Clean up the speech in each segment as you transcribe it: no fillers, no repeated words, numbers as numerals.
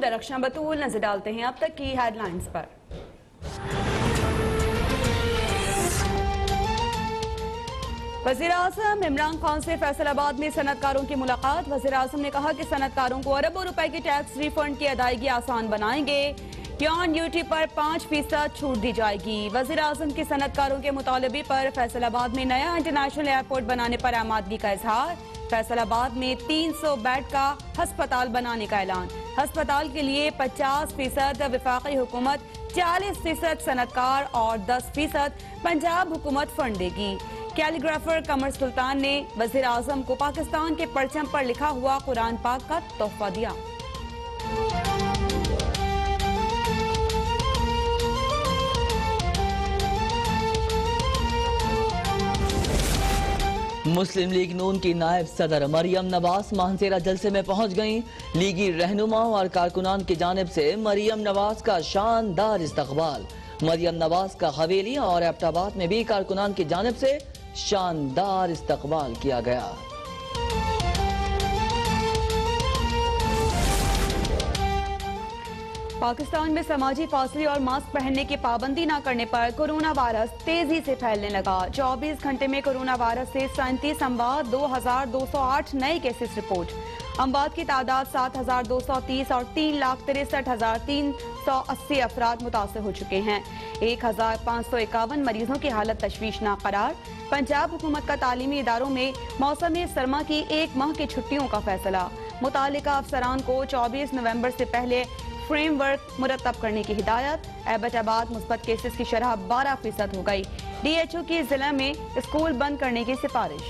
रक्षा बतूल। नजर डालते हैं अब तक की हेडलाइंस पर। वज़ीर-ए-आज़म इमरान खान से फैसलाबाद में सनतकारों की मुलाकात। वज़ीर-ए-आज़म ने कहा कि सनतकारों को अरबों रुपए के टैक्स रिफंड की अदायगी आसान बनाएंगे। यौन ड्यूटी पर 5% छूट दी जाएगी। वज़ीर-ए-आज़म की सनतकारों के मुतालबे पर फैसलाबाद में नया इंटरनेशनल एयरपोर्ट बनाने पर आमादगी का इजहार। फैसलाबाद में 300 बेड का हस्पताल बनाने का ऐलान। हस्पताल के लिए 50% वफाकी हुकूमत, 40% सनतकार और 10% पंजाब हुकूमत फंड देगी। कैलीग्राफर कमर सुल्तान ने वज़ीर-ए-आज़म को पाकिस्तान के परचम पर लिखा हुआ कुरान पाक का तोहफा दिया। मुस्लिम लीग नून की नायब सदर मरियम नवाज मानसेरा जलसे में पहुंच गईं। लीगी रहनुमाओं और कारकुनान की जानिब से मरियम नवाज का शानदार इस्तकबाल। मरियम नवाज का हवेली और एबटाबाद में भी कारकुनान की जानिब से शानदार इस्तकबाल किया गया। पाकिस्तान में समाजी फासले और मास्क पहनने की पाबंदी न करने पर कोरोना वायरस तेजी से फैलने लगा। 24 घंटे में कोरोना वायरस से 37 अमवात, 2208 नए केसेस रिपोर्ट। अमवात की तादाद 7230 और 3,63,380 अफराद मुतासर हो चुके हैं। 1551 मरीजों की हालत तशवीशनाक करार। पंजाब हुकूमत का तालीमी इदारों में मौसम सरमा की 1 माह की छुट्टियों का फैसला। मुतालिका अफसरान को 24 नवंबर से पहले फ्रेमवर्क मुरतब करने की हिदायत। एबटाबाद मुस्बत केसेस की शरह 12% हो गई। DHO की जिला में स्कूल बंद करने की सिफारिश।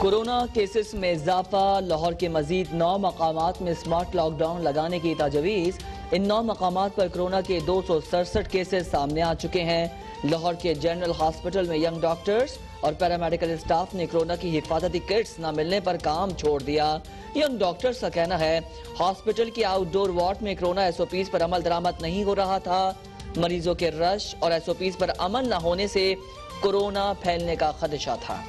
कोरोना केसेस में इजाफा। लाहौर के मजीद 9 मकामात में स्मार्ट लॉकडाउन लगाने की तजवीज़। इन 9 मकामात पर कोरोना के 267 केसेस सामने आ चुके हैं। लाहौर के जनरल हॉस्पिटल में यंग डॉक्टर्स और पैरामेडिकल स्टाफ ने कोरोना की हिफाजती किट्स न मिलने पर काम छोड़ दिया। यंग डॉक्टर्स का कहना है हॉस्पिटल की आउटडोर वार्ड में कोरोना SOPs पर अमल दरामद नहीं हो रहा था। मरीजों के रश और SOPs पर अमल न होने से कोरोना फैलने का खदशा था।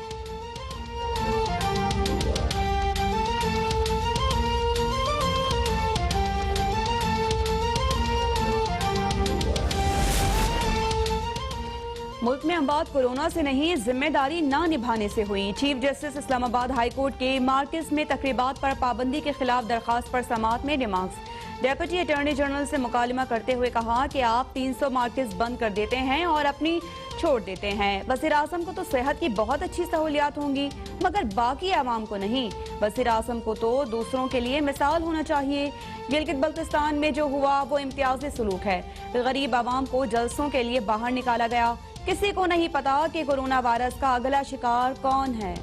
मुल्क में अमवात कोरोना से नहीं, जिम्मेदारी ना निभाने से हुई। Chief justice Islamabad high court के मार्कस में तकरीबात पर पाबंदी के खिलाफ दरखास्त पर समाअत में रिमार्क्स। डेप्यूटी अटॉर्नी जनरल से मुकालमा करते हुए कहा कि आप 300 मार्कस बंद कर देते हैं और अपनी छोड़ देते हैं। वज़ीर-ए-आज़म को तो सेहत की बहुत अच्छी सहूलियात होंगी मगर बाकी आवाम को नहीं। वज़ीर-ए-आज़म को तो दूसरों के लिए मिसाल होना चाहिए। गिलगित बल्तिस्तान में जो हुआ वो इम्तियाजी सलूक है। गरीब आवाम को जलसों के लिए बाहर निकाला गया। किसी को नहीं पता कि कोरोना वायरस का अगला शिकार कौन है।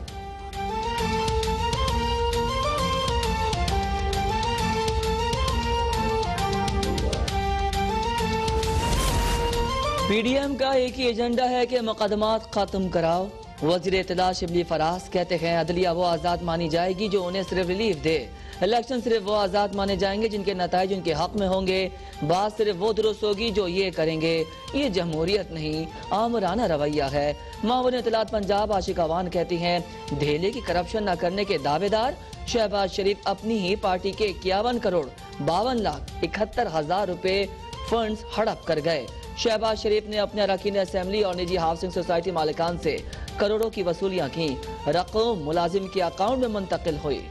PDM का एक ही एजेंडा है कि मुकदमात खत्म कराओ। वज़ीर इत्तला शिबली फराज कहते हैं अदलिया वो आज़ाद मानी जाएगी जो उन्हें सिर्फ रिलीफ दे। इलेक्शन सिर्फ वो आज़ाद माने जाएंगे जिनके नताइज उनके हक में होंगे। बात सिर्फ वो दुरुस्त होगी जो ये करेंगे। ये जमहूरियत नहीं, आमराना रवैया है। मामून इत्तलात पंजाब आशिक अवान कहती हैं धेले की करप्शन न करने के दावेदार शहबाज शरीफ अपनी ही पार्टी के 51 करोड़ 52,71,000 रुपए फंड्स हड़प कर गए। शहबाज शरीफ ने अपने अरकान असेंबली और निजी हाउसिंग सोसाइटी मालिकान से करोड़ों की वसूलियां की। रकम मुलाजिम के अकाउंट में मुंतकिल हुई।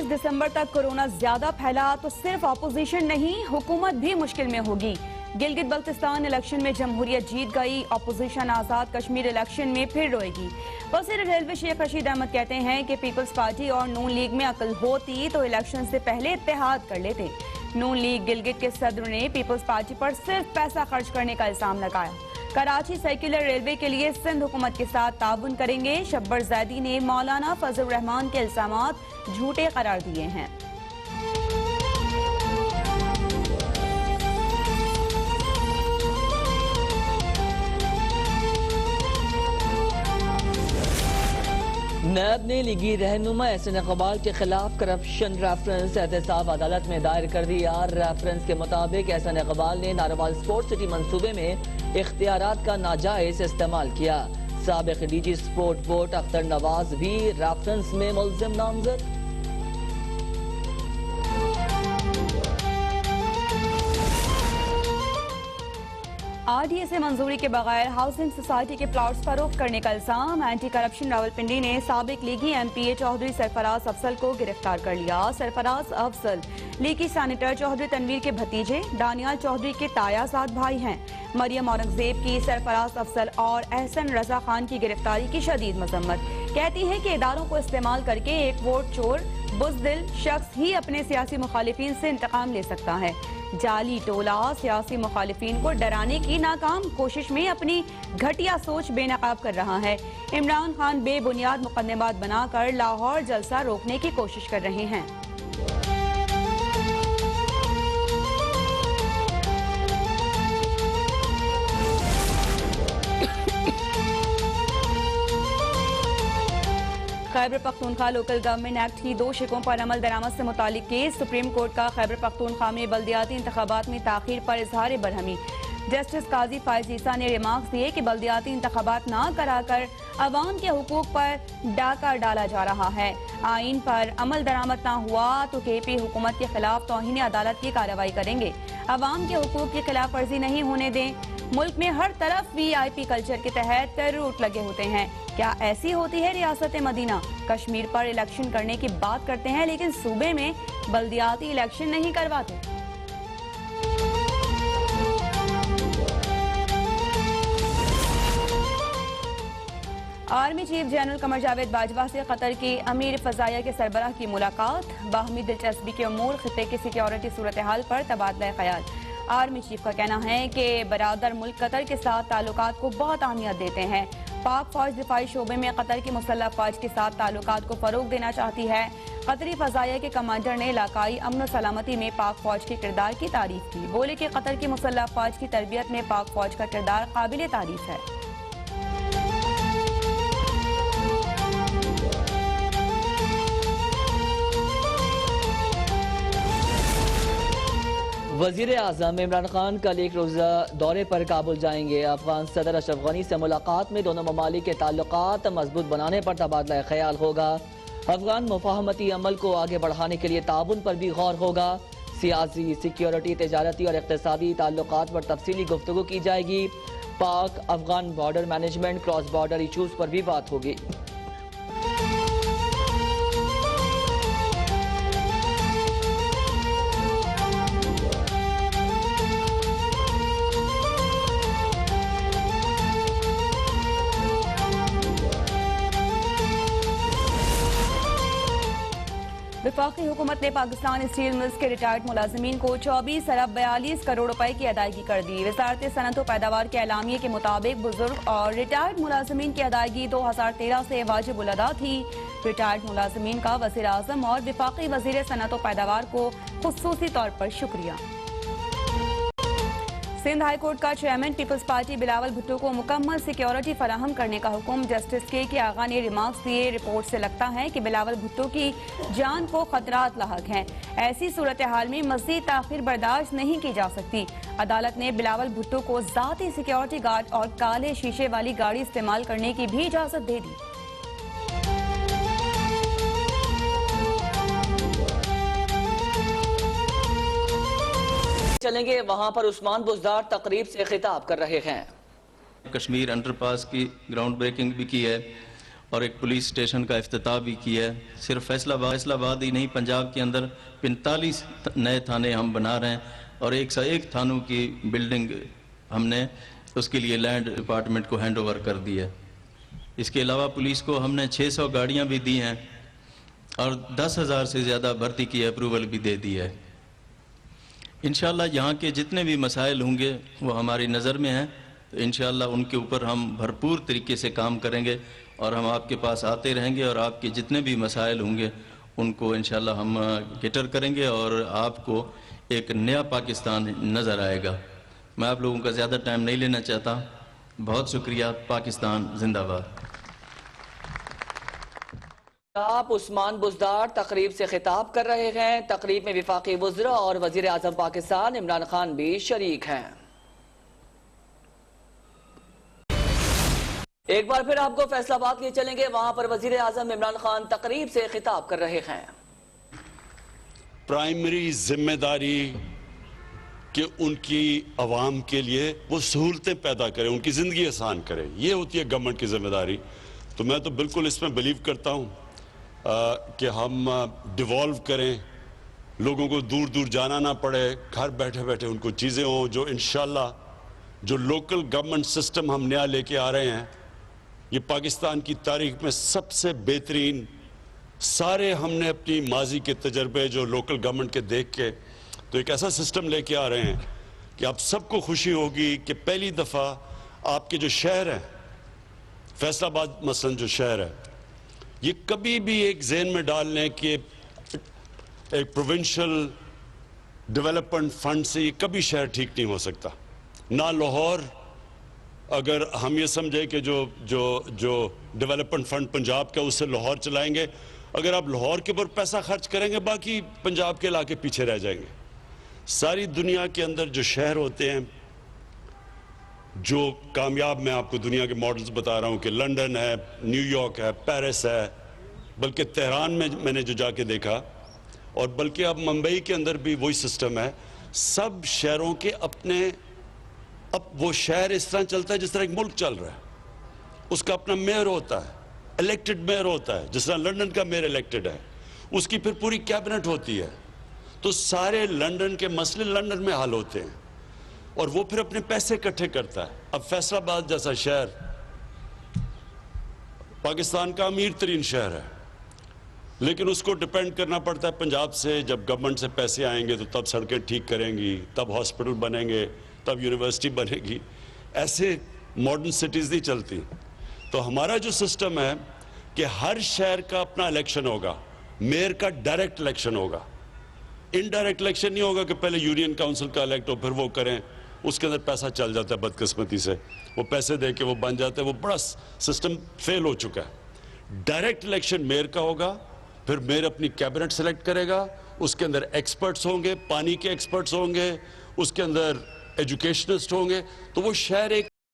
दिसंबर तक कोरोना ज्यादा फैला तो सिर्फ अपोजिशन नहीं, हुकूमत भी मुश्किल में होगी। गिलगित बल्तिस्तान इलेक्शन में जमहूरियत जीत गई। अपोजिशन आजाद कश्मीर इलेक्शन में फिर रोएगी। वज़ीर रेलवे शेख रशीद अहमद कहते हैं कि पीपल्स पार्टी और नून लीग में अकल होती तो इलेक्शन से पहले इत्तेहाद कर लेते। नून लीग गिलगित के सदर ने पीपल्स पार्टी पर सिर्फ पैसा खर्च करने का इल्जाम लगाया। कराची सर्कुलर रेलवे के लिए सिंध हुकूमत के साथ ताउन करेंगे। शब्बर जैदी ने मौलाना फजल रहमान के इल्जामात झूठे करार दिए हैं। नैब ने लीगी रहनुमा एहसन इकबाल के खिलाफ करप्शन रेफरेंस एहतसाब अदालत में दायर कर दिया। रेफरेंस के मुताबिक एहसन इकबाल ने नारोवाल स्पोर्ट्स सिटी मंसूबे में इख्तियारात का नाजायज इस्तेमाल किया। साबिक DG sport board Akhtar Nawaz भी रेफरेंस में मुल्जिम नामजद। आरडीए से मंजूरी के बगैर हाउसिंग सोसाइटी के प्लॉट्स फरोख्त करने का इल्जाम। एंटी करप्शन रावलपिंडी ने साबिक लीगी एमपीए चौधरी सरफराज अफसल को गिरफ्तार कर लिया। सरफराज अफसल लीगी सैनेटर चौधरी तनवीर के भतीजे दानियाल चौधरी के तायाजाद भाई हैं। मरियम औरंगजेब की सरफराज अफसल और एहसन रजा खान की गिरफ्तारी की शदीद मजम्मत। कहती है कि इदारों को इस्तेमाल करके एक वोट चोर बुज़दिल शख्स ही अपने सियासी मुखालिफिन से इंतकाम ले सकता है। जाली टोला सियासी मुखालिफिन को डराने की नाकाम कोशिश में अपनी घटिया सोच बेनकाब कर रहा है। इमरान खान बेबुनियाद मुकदमेबात बनाकर लाहौर जलसा रोकने की कोशिश कर रहे हैं। Khyber Pakhtunkhwa local government act की 2 शिकों पर अमल दरामद से मुतालिक केस। सुप्रीम कोर्ट का खैबर पख्तूनख्वा में बल्दियाती इंतखाबात में ताखीर पर इजहार बरहमी। जस्टिस काजी फायज ईसा ने रिमार्क्स दिए कि बल्दियाती इंतखाबात ना कराकर अवाम के हुकूक पर डाका डाला जा रहा है। आइन पर अमल दरामद ना हुआ तो केपी हुकूमत के खिलाफ तौहीन अदालत की कार्रवाई करेंगे। अवाम के हुकूक की खिलाफ वर्जी नहीं होने दें। मुल्क में हर तरफ वीआईपी कल्चर के तहत रूट लगे होते हैं। क्या ऐसी होती है रियासत मदीना? कश्मीर पर इलेक्शन करने की बात करते हैं लेकिन सूबे में बल्दियाती इलेक्शन नहीं करवाते। Army chief general Qamar Javed Bajwa से कतर के अमीर फजाया के सरबराह की मुलाकात। बाहमी दिलचस्पी के अमूर खित्ते की सिक्योरिटी सूरत हाल पर तबादला ख्याल। आर्मी चीफ का कहना है कि बरादर मुल्क कतर के साथ ताल्लुकात को बहुत अहमियत देते हैं। पाक फौज दिफाई शोबे में कतर की मुसल्लह फौज के साथ ताल्लुकात को फरोग देना चाहती है। कतरी फजाया के कमांडर ने इलाकाई अमन सलामती में पाक फौज के किरदार की तारीफ की। बोले कि कतर की मुसल्लह फौज की तरबियत में पाक फौज का किरदार काबिल तारीफ है। वजीर आज़म इमरान खान कल एक रोज़ा दौरे पर काबुल जाएंगे। अफगान सदर अशरफ गनी से मुलाकात में दोनों ममालिक के ताल्लुकात मजबूत बनाने पर तबादला ख्याल होगा। अफगान मुफाहमती अमल को आगे बढ़ाने के लिए ताउन पर भी गौर होगा। सियासी, सिक्योरिटी, तजारती और इक़्तिसादी ताल्लुकात पर तफसीली गुफ्तगू की जाएगी। पाक Afghan border management, cross border issues पर भी बात होगी। वफाकी हुकूमत ने पाकिस्तान स्टील मिल्स के रिटायर्ड मुलाजमीन को 24 अरब 42 करोड़ रुपए की अदायगी कर दी। वजारत सनअत व पैदावार के एलामिये के मुताबिक बुजुर्ग और रिटायर्ड मुलाजमीन की अदायगी 2013 से वाजिब उल अदा थी। रिटायर्ड मुलाजमीन का वज़ीर आज़म और वफाकी वज़ीर सनअत व पैदावार को खुसूसी तौर पर शुक्रिया। सिंध हाई कोर्ट का chairman peoples party Bilawal Bhutto को मुकम्मल सिक्योरिटी फराहम करने का हुक्म। जस्टिस के आगा ने रिमार्क्स दिए। रिपोर्ट से लगता है कि बिलावल भुट्टो की जान को खतरात लाहक हैं। ऐसी सूरत हाल में मज़ीद ताख़ीर बर्दाश्त नहीं की जा सकती। अदालत ने बिलावल भुट्टो को ज़ाती सिक्योरिटी गार्ड और काले शीशे वाली गाड़ी इस्तेमाल करने की भी इजाज़त दे दी। चलेंगे वहां पर उस्मान बुज़दार तकरीब से खिताब कर रहे हैं। कश्मीर अंडरपास की ग्राउंड ब्रेकिंग भी की है और एक पुलिस स्टेशन का इफ्तिताह भी किया है। सिर्फ फैसलाबाद ही नहीं, पंजाब के अंदर 45 नए थाने हम बना रहे हैं और एक थानों की बिल्डिंग हमने उसके लिए लैंड डिपार्टमेंट को हैंड ओवर कर दी है। इसके अलावा पुलिस को हमने 600 गाड़ियाँ भी दी हैं और 10,000 से ज़्यादा भर्ती की अप्रूवल भी दे दी है। इंशाअल्लाह यहाँ के जितने भी मसाइल होंगे वो हमारी नज़र में हैं, तो इंशाअल्लाह उनके ऊपर हम भरपूर तरीके से काम करेंगे और हम आपके पास आते रहेंगे और आपके जितने भी मसाइल होंगे उनको इंशाअल्लाह हम कैटर करेंगे और आपको एक नया पाकिस्तान नज़र आएगा। मैं आप लोगों का ज़्यादा टाइम नहीं लेना चाहता। बहुत शुक्रिया। पाकिस्तान जिंदाबाद। आप उस्मान बुज़दार तकरीब से खिताब कर रहे हैं। तकरीब में वफाकी वज़रा और वज़ीर आज़म पाकिस्तान इमरान खान भी शरीक हैं। एक बार फिर आपको फैसलाबाद लिए चलेंगे, वहां पर वज़ीर आज़म इमरान खान तकरीब से खिताब कर रहे हैं। प्राइमरी जिम्मेदारी कि उनकी आवाम के लिए वो सहूलतें पैदा करें, उनकी ज़िंदगी आसान करें, ये होती है गवर्नमेंट की जिम्मेदारी। तो मैं तो बिल्कुल इसमें बिलीव करता हूँ कि हम डिवॉल्व करें, लोगों को दूर दूर जाना ना पड़े, घर बैठे बैठे उनको चीज़ें हों जो इंशाल्लाह जो लोकल गवर्नमेंट सिस्टम हम नया लेके आ रहे हैं, ये पाकिस्तान की तारीख में सबसे बेहतरीन, सारे हमने अपनी माजी के तजर्बे जो लोकल गवर्नमेंट के देख के तो एक ऐसा सिस्टम लेके आ रहे हैं कि आप सबको खुशी होगी कि पहली दफ़ा आपके जो शहर है, फैसलाबाद मसलन जो शहर है, ये कभी भी एक ज़हन में डाल लें कि एक प्रोविंशियल डेवलपमेंट फंड से ये कभी शहर ठीक नहीं हो सकता। ना लाहौर, अगर हम ये समझें कि जो जो जो डेवलपमेंट फंड पंजाब का उससे लाहौर चलाएंगे, अगर आप लाहौर के ऊपर पैसा खर्च करेंगे बाकी पंजाब के इलाके पीछे रह जाएंगे। सारी दुनिया के अंदर जो शहर होते हैं जो कामयाब, मैं आपको दुनिया के मॉडल्स बता रहा हूँ कि लंदन है, न्यूयॉर्क है, पेरिस है, बल्कि तेहरान में मैंने जो जाके देखा, और बल्कि अब मुंबई के अंदर भी वही सिस्टम है। सब शहरों के अपने, अब वो शहर इस तरह चलता है जिस तरह एक मुल्क चल रहा है, उसका अपना मेयर होता है, इलेक्टेड मेयर होता है, जिस तरह लंदन का मेयर इलेक्टेड है, उसकी फिर पूरी कैबिनेट होती है। तो सारे लंदन के मसले लंदन में हल होते हैं और वो फिर अपने पैसे इकट्ठे करता है। अब फैसलाबाद जैसा शहर पाकिस्तान का अमीर तरीन शहर है, लेकिन उसको डिपेंड करना पड़ता है पंजाब से। जब गवर्नमेंट से पैसे आएंगे तो तब सड़कें ठीक करेंगी, तब हॉस्पिटल बनेंगे, तब यूनिवर्सिटी बनेगी। ऐसे मॉडर्न सिटीज़ नहीं चलती। तो हमारा जो सिस्टम है कि हर शहर का अपना इलेक्शन होगा, मेयर का डायरेक्ट इलेक्शन होगा, इनडायरेक्ट इलेक्शन नहीं होगा कि पहले यूनियन काउंसिल का इलेक्ट हो फिर वो करें, उसके अंदर पैसा चल जाता है बदकिस्मती से, वो पैसे दे के वो बन जाते हैं, वो बड़ा सिस्टम फेल हो चुका है। डायरेक्ट इलेक्शन मेयर का होगा, फिर मेयर अपनी कैबिनेट सेलेक्ट करेगा, उसके अंदर एक्सपर्ट्स होंगे, पानी के एक्सपर्ट्स होंगे, उसके अंदर एजुकेशनिस्ट होंगे, तो वो शहर एक